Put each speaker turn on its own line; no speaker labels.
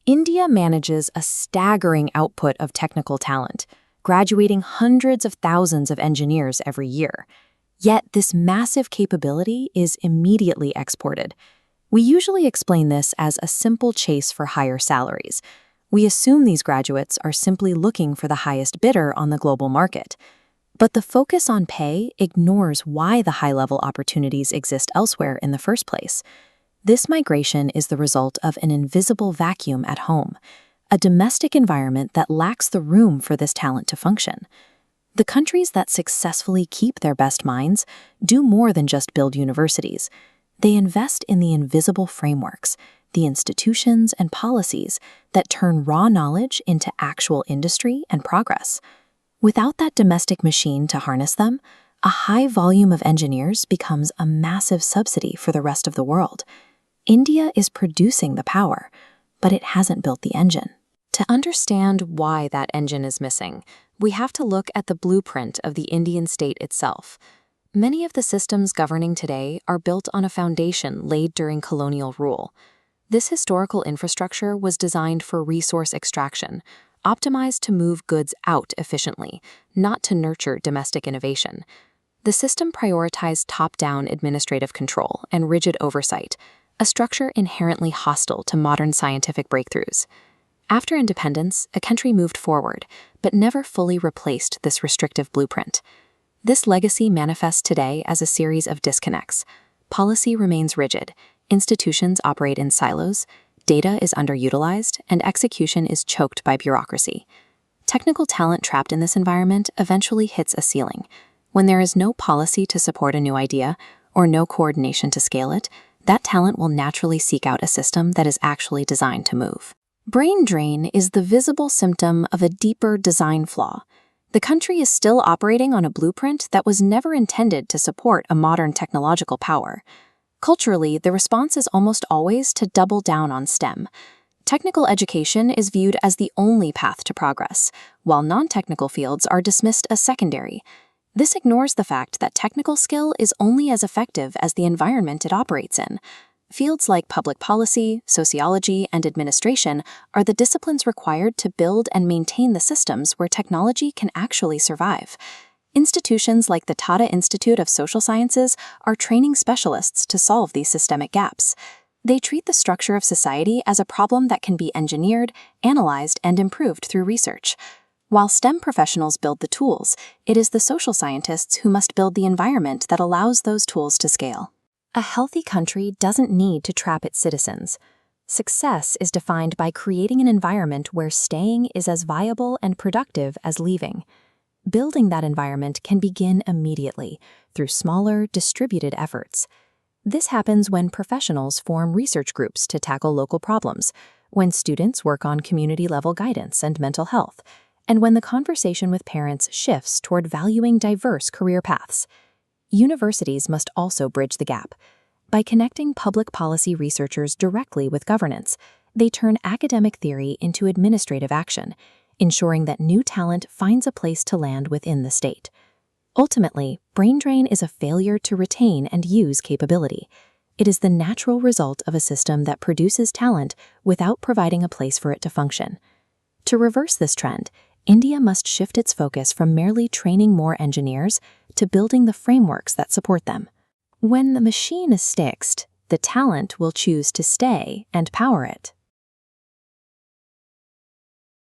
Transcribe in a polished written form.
India manages a staggering output of technical talent, graduating hundreds of thousands of engineers every year. Yet this massive capability is immediately exported. We usually explain this as a simple chase for higher salaries. We assume these graduates are simply looking for the highest bidder on the global market. But the focus on pay ignores why the high-level opportunities exist elsewhere in the first place. This migration is the result of an invisible vacuum at home, a domestic environment that lacks the room for this talent to function. The countries that successfully keep their best minds do more than just build universities. They invest in the invisible frameworks, the institutions and policies that turn raw knowledge into actual industry and progress. Without that domestic machine to harness them, a high volume of engineers becomes a massive subsidy for the rest of the world. India is producing the power, but it hasn't built the engine. To understand why that engine is missing, we have to look at the blueprint of the Indian state itself. Many of the systems governing today are built on a foundation laid during colonial rule. This historical infrastructure was designed for resource extraction, optimized to move goods out efficiently, not to nurture domestic innovation. The system prioritized top-down administrative control and rigid oversight, a structure inherently hostile to modern scientific breakthroughs. After independence, a country moved forward, but never fully replaced this restrictive blueprint. This legacy manifests today as a series of disconnects. Policy remains rigid, institutions operate in silos, data is underutilized, and execution is choked by bureaucracy. Technical talent trapped in this environment eventually hits a ceiling. When there is no policy to support a new idea, or no coordination to scale it, that talent will naturally seek out a system that is actually designed to move. Brain drain is the visible symptom of a deeper design flaw. The country is still operating on a blueprint that was never intended to support a modern technological power. Culturally, the response is almost always to double down on STEM. Technical education is viewed as the only path to progress, while non-technical fields are dismissed as secondary. This ignores the fact that technical skill is only as effective as the environment it operates in. Fields like public policy, sociology, and administration are the disciplines required to build and maintain the systems where technology can actually survive. Institutions like the Tata Institute of Social Sciences are training specialists to solve these systemic gaps. They treat the structure of society as a problem that can be engineered, analyzed, and improved through research. While STEM professionals build the tools, it is the social scientists who must build the environment that allows those tools to scale. A healthy country doesn't need to trap its citizens. Success is defined by creating an environment where staying is as viable and productive as leaving. Building that environment can begin immediately through smaller, distributed efforts. This happens when professionals form research groups to tackle local problems, when students work on community-level guidance and mental health, and when the conversation with parents shifts toward valuing diverse career paths. Universities must also bridge the gap. By connecting public policy researchers directly with governance, they turn academic theory into administrative action, ensuring that new talent finds a place to land within the state. Ultimately, brain drain is a failure to retain and use capability. It is the natural result of a system that produces talent without providing a place for it to function. To reverse this trend, India must shift its focus from merely training more engineers to building the frameworks that support them. When the machine is fixed, the talent will choose to stay and power it.